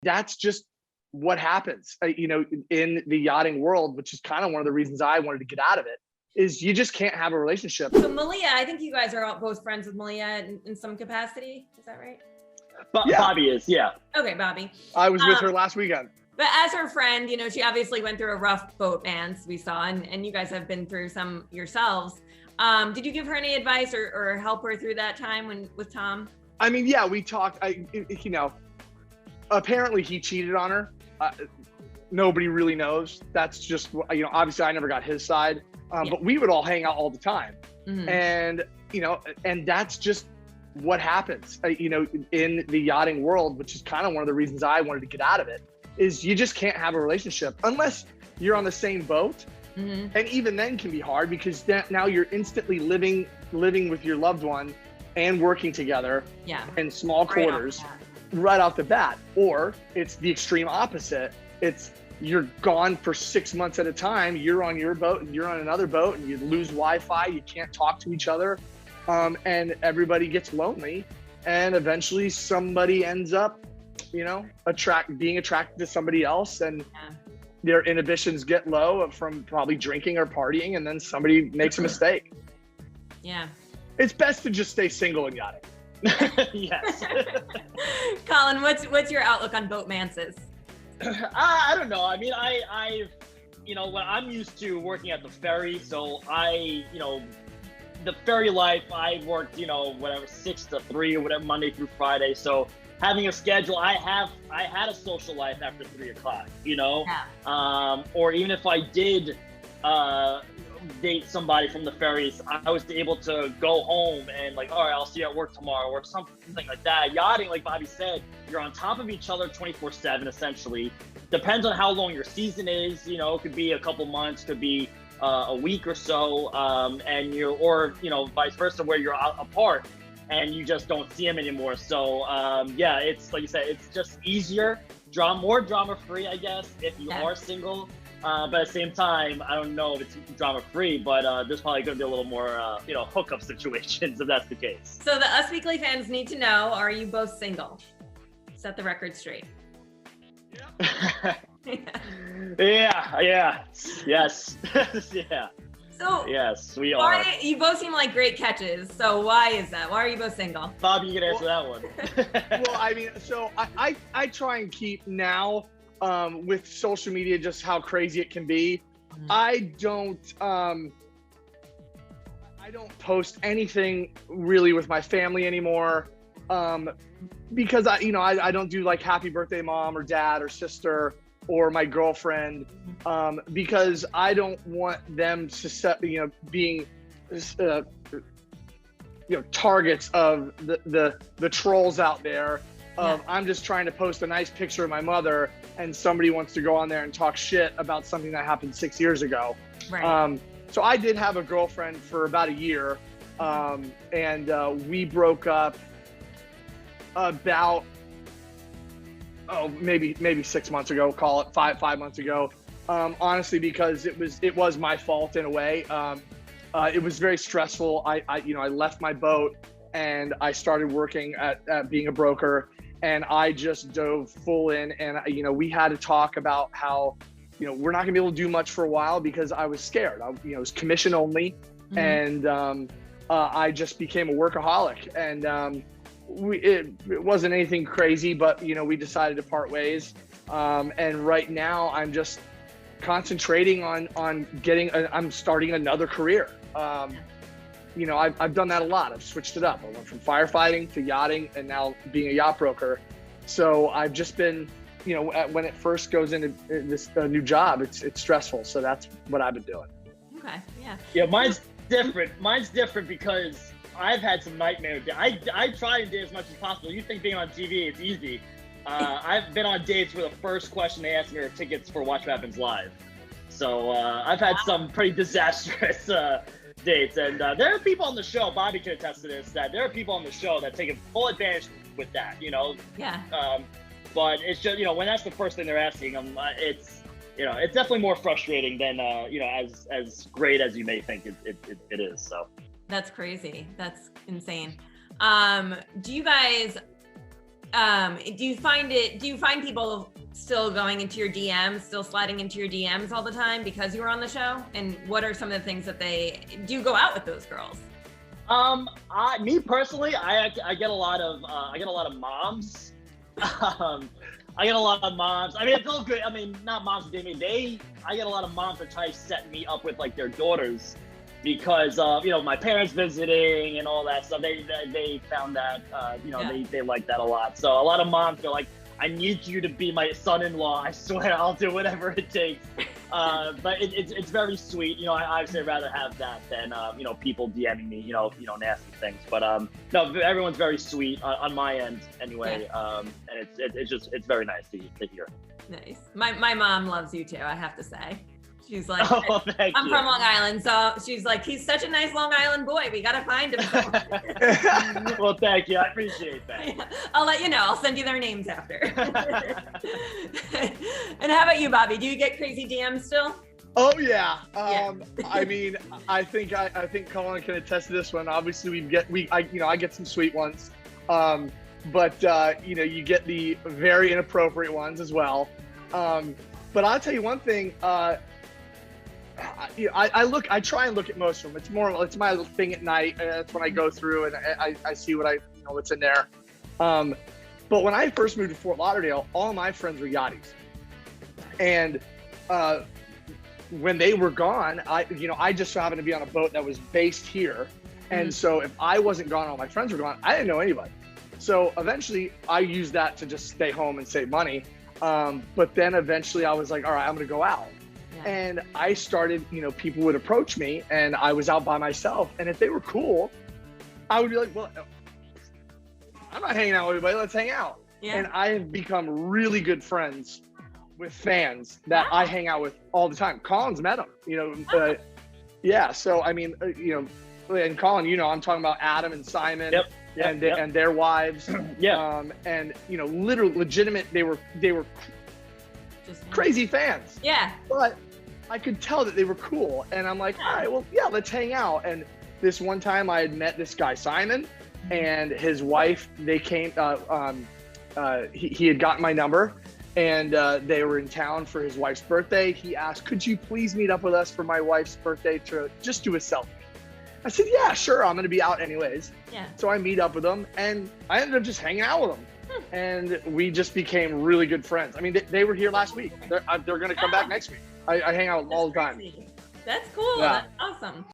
That's just what happens, in the yachting world, which is kind of one of the reasons I wanted to get out of it, is you just can't have a relationship. So Malia, I think you guys are all both friends with Malia in some capacity. Is that right? Yeah. Bobby is, yeah. Okay, Bobby. I was with her last weekend. But as her friend, she obviously went through a rough boat dance, we saw, and you guys have been through some yourselves. Did you give her any advice or help her through that time with Tom? I mean, yeah, we talked, apparently he cheated on her. Nobody really knows. That's just, obviously I never got his side, but we would all hang out all the time. Mm-hmm. And, and that's just what happens, in the yachting world, which is kind of one of the reasons I wanted to get out of it, is you just can't have a relationship unless you're on the same boat. Mm-hmm. And even then can be hard because now you're instantly living with your loved one and working together in small quarters right off the bat. Or it's the extreme opposite. It's you're gone for 6 months at a time. You're on your boat and you're on another boat and you lose Wi-Fi. You can't talk to each other. And everybody gets lonely. And eventually somebody ends up, being attracted to somebody else, and their inhibitions get low from probably drinking or partying, and then somebody makes a mistake. Yeah. It's best to just stay single and yachting. Yes. Colin, what's your outlook on boatmances? I don't know. I mean, I've when I'm used to working at the ferry, so the ferry life, I worked, 6 to 3 or whatever, Monday through Friday. So having a schedule, I had a social life after 3 o'clock, or even if I did date somebody from the ferries, I was able to go home and all right, I'll see you at work tomorrow or something like that. Yachting, like Bobby said, you're on top of each other 24/7 essentially. Depends on how long your season is, it could be a couple months, could be a week or so, and vice versa, where you're apart and you just don't see them anymore. So it's like you said, it's just easier, more drama free, I guess, if you are single. But at the same time, I don't know if it's drama free, but there's probably going to be a little more, hookup situations if that's the case. So the Us Weekly fans need to know: are you both single? Set the record straight. Yeah. Yes. Yeah. So yes, we are. You both seem like great catches. So why is that? Why are you both single? Bobby, you can answer that one. Well, I mean, so I try and keep now with social media just how crazy it can be. Mm-hmm. I don't post anything really with my family anymore. Because I don't do like happy birthday mom or dad or sister or my girlfriend, because I don't want them to being targets of the trolls out there. I'm just trying to post a nice picture of my mother and somebody wants to go on there and talk shit about something that happened 6 years ago. Right. So I did have a girlfriend for about a year, and we broke up about maybe 6 months ago, call it five months ago, honestly, because it was my fault in a way. It was very stressful. I left my boat and I started working at being a broker, and I just dove full in, and we had to talk about how we're not gonna be able to do much for a while because I was scared. It was commission only. Mm-hmm. And I just became a workaholic, and it wasn't anything crazy, but we decided to part ways. And right now I'm just concentrating on I'm starting another career. I've done that a lot. I've switched it up. I went from firefighting to yachting and now being a yacht broker. So I've just been, when it first goes into this new job, it's stressful. So that's what I've been doing. Okay. Yeah. Yeah. Mine's different because I've had some nightmares. I try and do as much as possible. You think being on TV is easy. I've been on dates where the first question they ask me are tickets for Watch What Happens Live. So I've had some pretty disastrous dates. And there are people on the show, Bobby can attest to this, that there are people on the show that take full advantage with that, Yeah. But it's just, when that's the first thing they're asking, it's definitely more frustrating than, as great as you may think it is. So. That's crazy. That's insane. Do you guys Do you find people still going into your DMs, still sliding into your DMs all the time because you were on the show? And what are some of the things that do you go out with those girls? Me personally, I get a lot of moms. I get a lot of moms. I mean, it's all good. I mean, not moms who date me. I get a lot of moms that try to set me up with like their daughters because my parents visiting and all that stuff. They found that they like that a lot. So a lot of moms are like, I need you to be my son-in-law. I swear I'll do whatever it takes. But it's very sweet. I obviously rather have that than people DMing me, nasty things. But no, everyone's very sweet on my end anyway. Yeah. And it's very nice to hear. Nice. My mom loves you too, I have to say. She's like, I'm from Long Island, so she's like, he's such a nice Long Island boy. We gotta find him. Well, thank you. I appreciate that. Yeah. I'll let you know. I'll send you their names after. And how about you, Bobby? Do you get crazy DMs still? Oh yeah. I mean, I think Colin can attest to this one. Obviously, I get some sweet ones, but you get the very inappropriate ones as well. But I'll tell you one thing. I try and look at most of them. It's my little thing at night. That's when I go through and I see what's in there. But when I first moved to Fort Lauderdale, all my friends were yachties, and when they were gone, I just so happened to be on a boat that was based here, and so if I wasn't gone, all my friends were gone. I didn't know anybody. So eventually, I used that to just stay home and save money. But then eventually, I was like, all right, I'm gonna go out. And I started, people would approach me and I was out by myself. And if they were cool, I would be like, well, I'm not hanging out with anybody. Let's hang out. Yeah. And I have become really good friends with fans that I hang out with all the time. Colin's met them, yeah. So, I mean, and Colin, I'm talking about Adam and Simon and their wives. Yeah. And, literally legitimate, they were just crazy fans. Yeah. But I could tell that they were cool. And I'm like, all right, well, yeah, let's hang out. And this one time I had met this guy, Simon, and his wife, they came, he had gotten my number and they were in town for his wife's birthday. He asked, could you please meet up with us for my wife's birthday to just do a selfie? I said, yeah, sure. I'm going to be out anyways. Yeah. So I meet up with them and I ended up just hanging out with them. And we just became really good friends. I mean, they were here last week. They're going to come back next week. I hang out with them all the time. That's cool. Yeah. That's awesome.